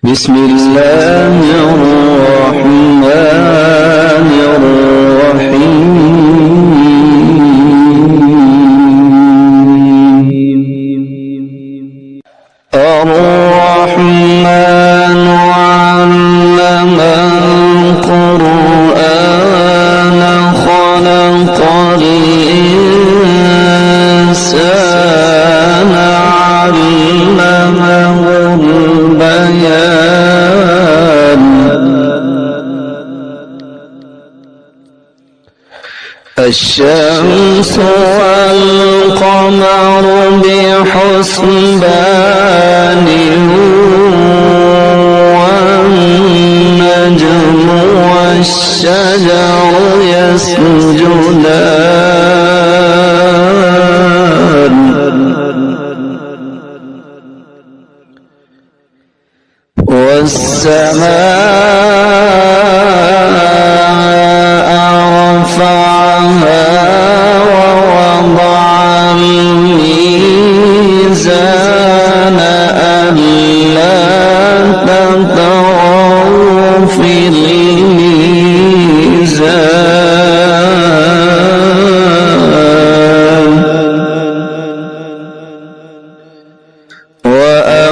بسم الله الرحمن الرحيم الرحمن علم القرآن خلق الإنسان علمه البيان الشمس والقمر بحسبان والنجم والشجر يسجدان والسماء رفعها ووضع الميزان ألا تطغوا في الميزان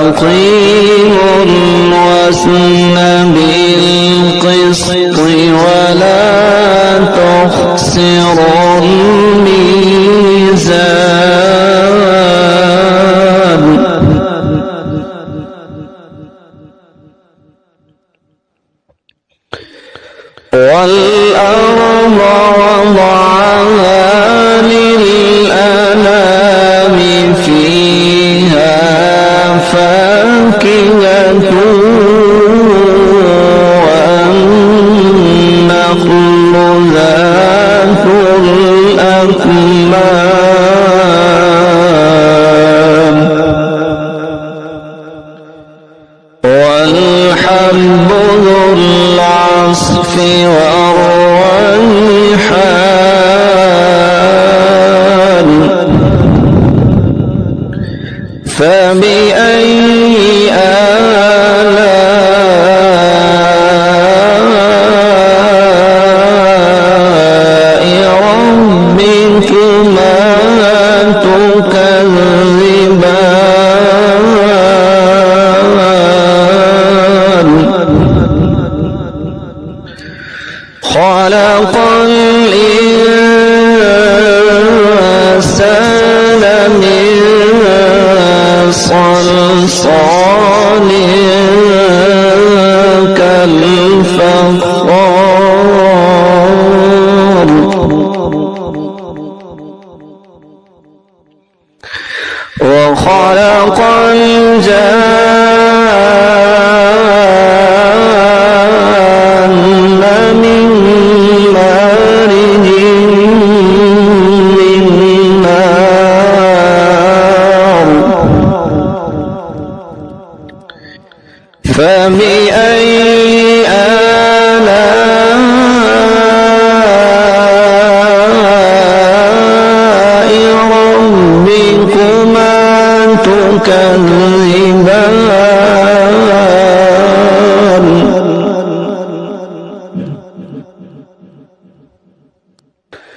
وأقيموا الوزن بالقسط ولا تخسروا الميزان والأرض وضعها للأنام فيها فاكهة والنخل ذات الأكمام والحب ذو العصف والريحان فبأي آلاء ربكما تكذبان خلق الإنسان من صلصال كالفخار وخلق الجان من مارج من نار فبأي آلاء ربكما تكذبان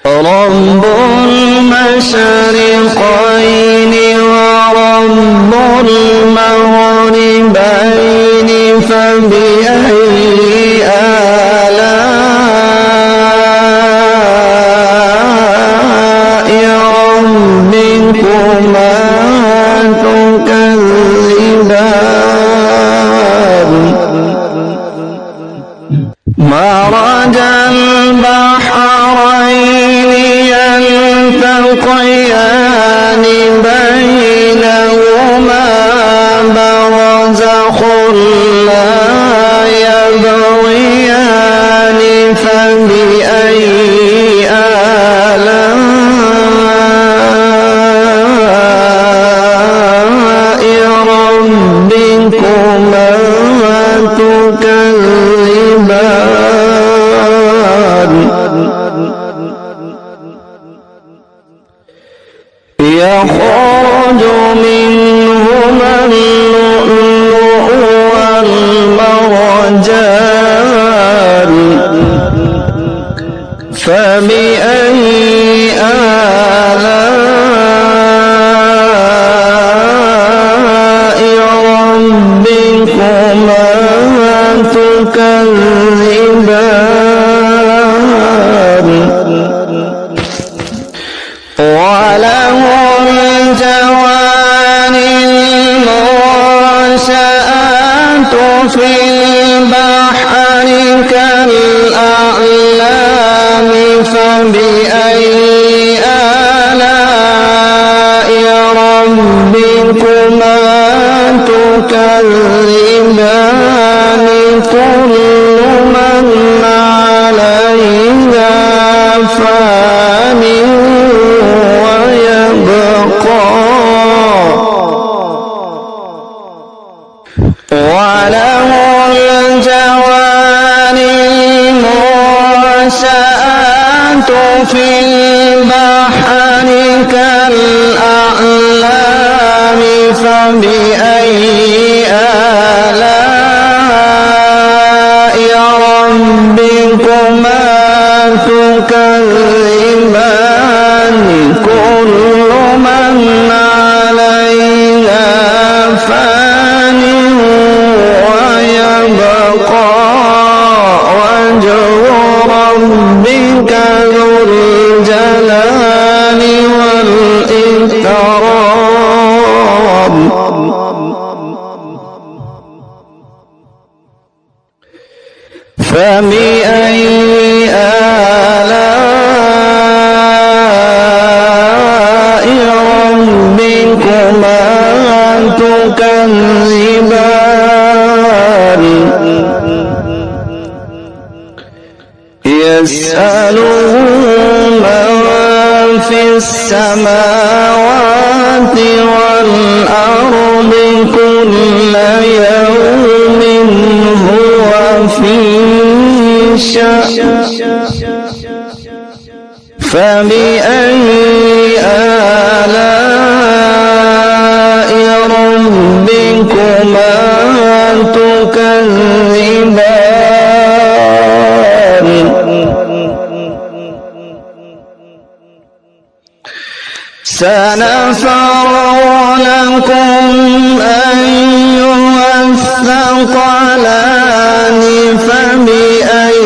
رب المشرقين ورب المغربين فبأي آلاء ربكما تكذبان مرج البحرين يلتقيان بينهما برزخ لا يبغيان فبأي آلاء ربكما تكذبان يخرج منهما اللؤلؤ والمرجان في البحر كالأعلام فبأي آلاء ربكما تكذبان كل من عليها فان وله الجوار المنشآت في البحر كالأعلام فبأي آلاء ربكما تكذبان كل من عليها فان ربك ذو الجلال والإكرام فبأي آلاء ربكما تكذبان يسأله من في السماوات والأرض كل يوم هو في شأن فبأي آلاء ربكما تكذبان سنفرغ لكم أيها الثقلان فبأي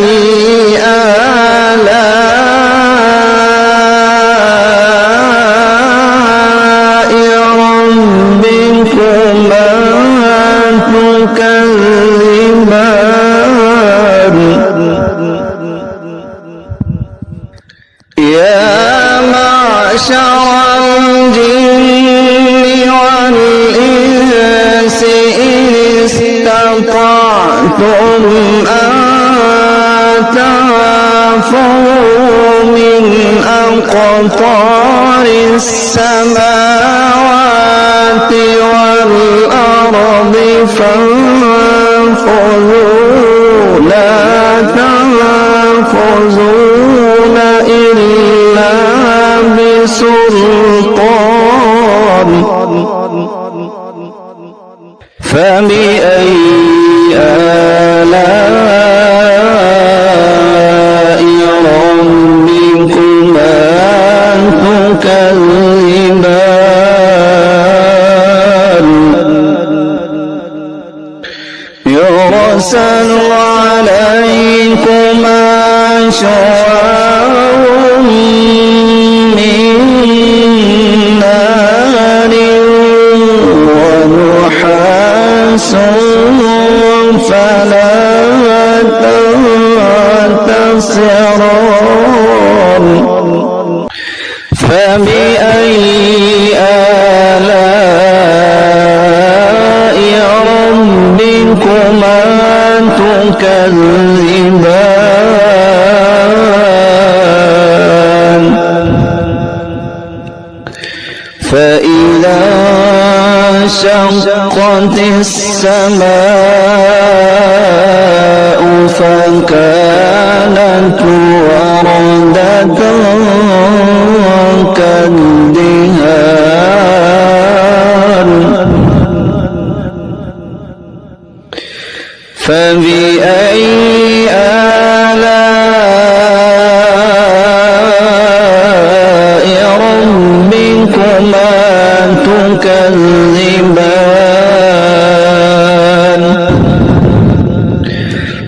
آلاء ربكما تكذبان يا معشر الجن والإنس إن استطعتم أن تنفذوا من أقطار السماوات والأرض فانفذوا لا تنفذون إلا بسلطان فبأي آلاء ربكما تكذبان يرسل عليكما شواظ من نار ونحاس فلا تنتصران فبأي آلاء ربكما تكذبان فإذا انشقت السماء فكانت وردة كالدهان فبأي آلاء ربكما تكذبان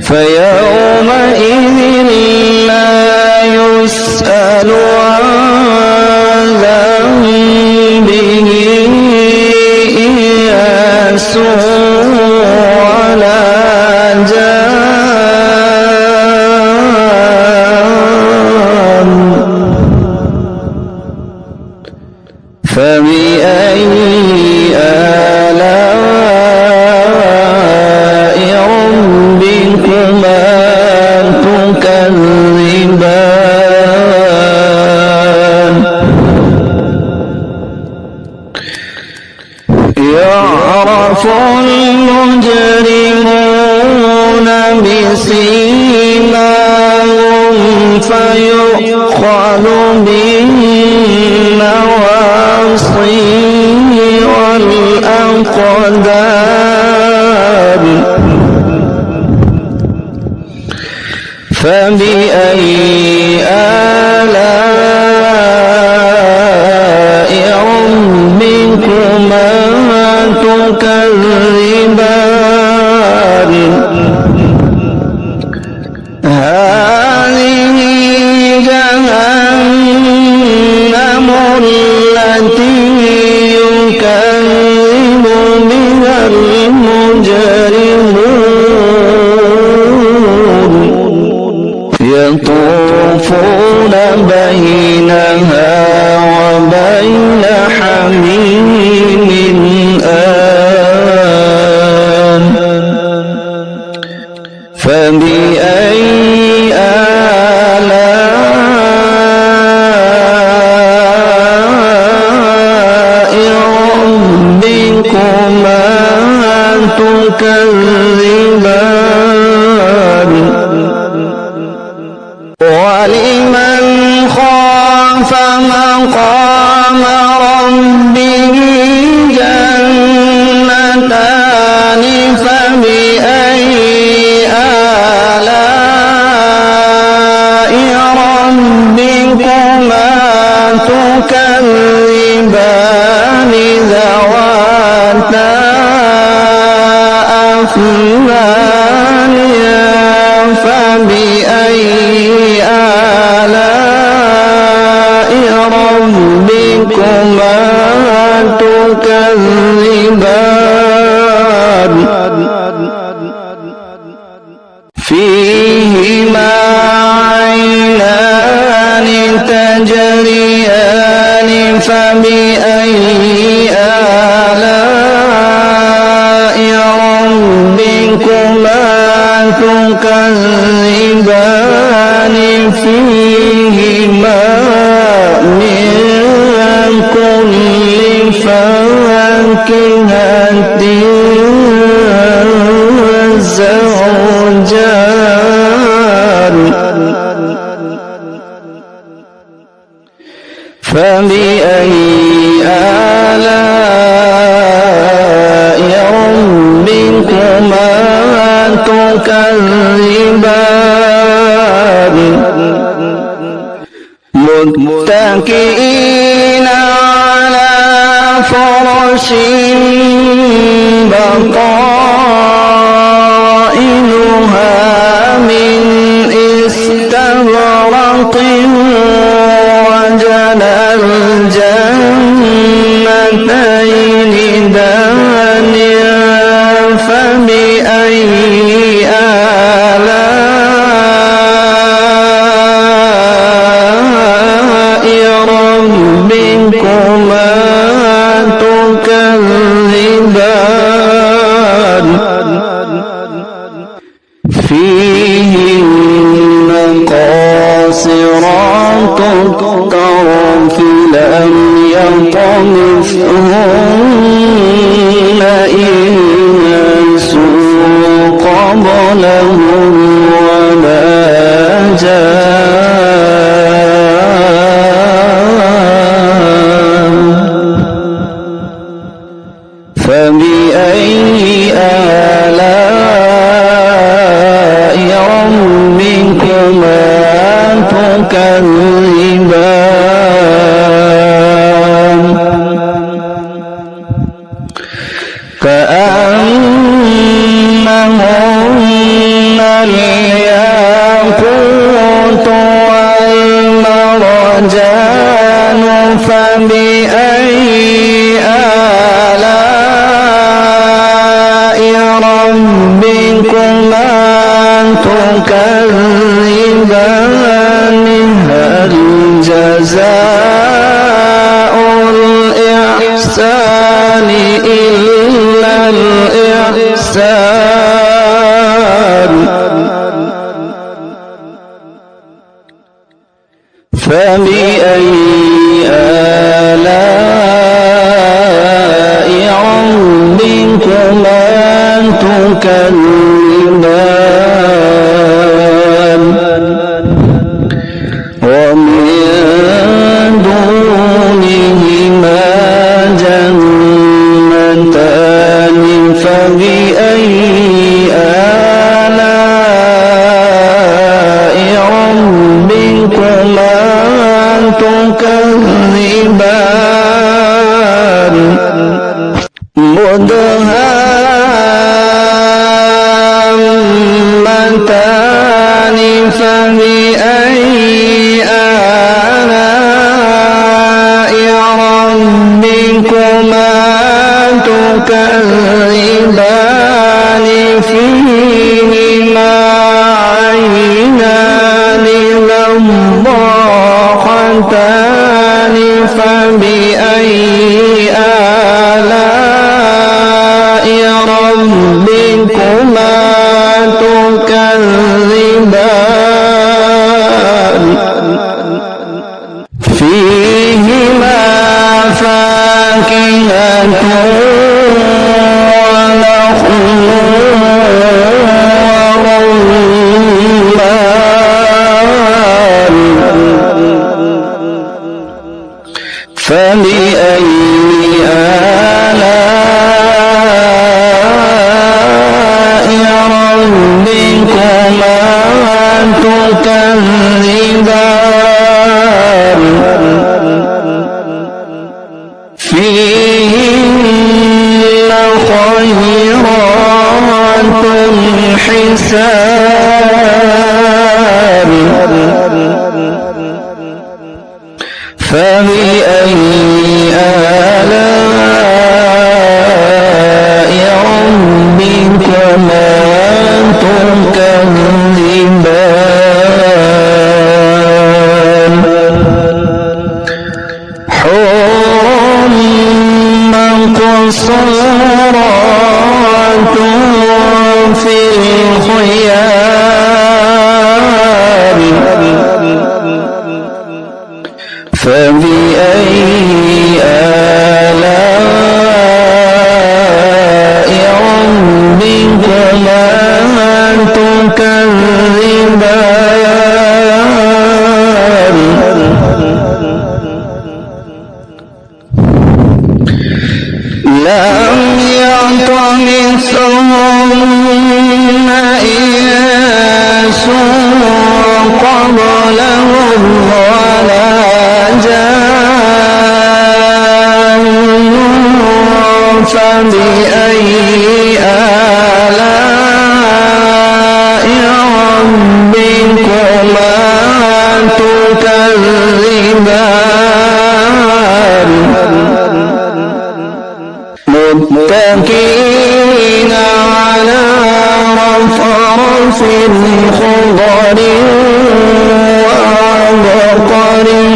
فيومئذ لا يسأل عن ذنبه إنس ولا يوصل بالنواصي والأقدام فبأي آلاء ربكما تكذبان هذه جهنم التي يكذب بها المجرمون يطوفون بينها وبين حميم آن فبأي آلاء ربكما تكذبان ولمن خاف مقام ربه جنتان فبأي آلاء ربكما تكذبان ذواتا أفنان فبأي آلاء ربكما تكذبان فيهما عينان تجريان فبأي آلاء ربكما تكذبان فيهما من كل فاكهة زوجان فبأي آلاء ربكما تكذبان متكئين على فرش بطائنها من استبرق وجنى الجنتين دان فبأي آلاء ربكما تكذبان فيهن قاصرات الطرف لم يطمثهن إنس قبلهم ولا جان فبأي آلاء ربكما تكذبان كأنهن الياقوت والمرجان فبأي آلاء ربكما تكذبان هل جزاء الإحسان إلا الإحسان فبأي آلاء ربكما تكذبان ومن الحساب فبأي آلاء ربكما تكذبان حور مقصورات في الخيام فبأي آلاء ربكما تكذبان لم يطمثهن إنس قبلهم ولا جان فبأي آلاء ربكما تكذبان متكئين على رفرف خضر وعبقري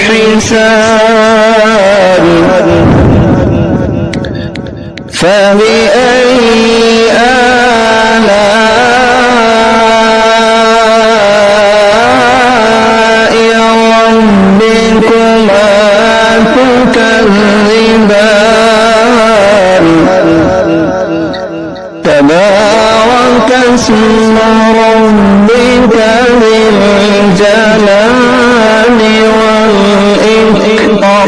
حسان فبأي آلاء ربكما تكذبان تبارك اسم ربك ذي الجلال والإكرام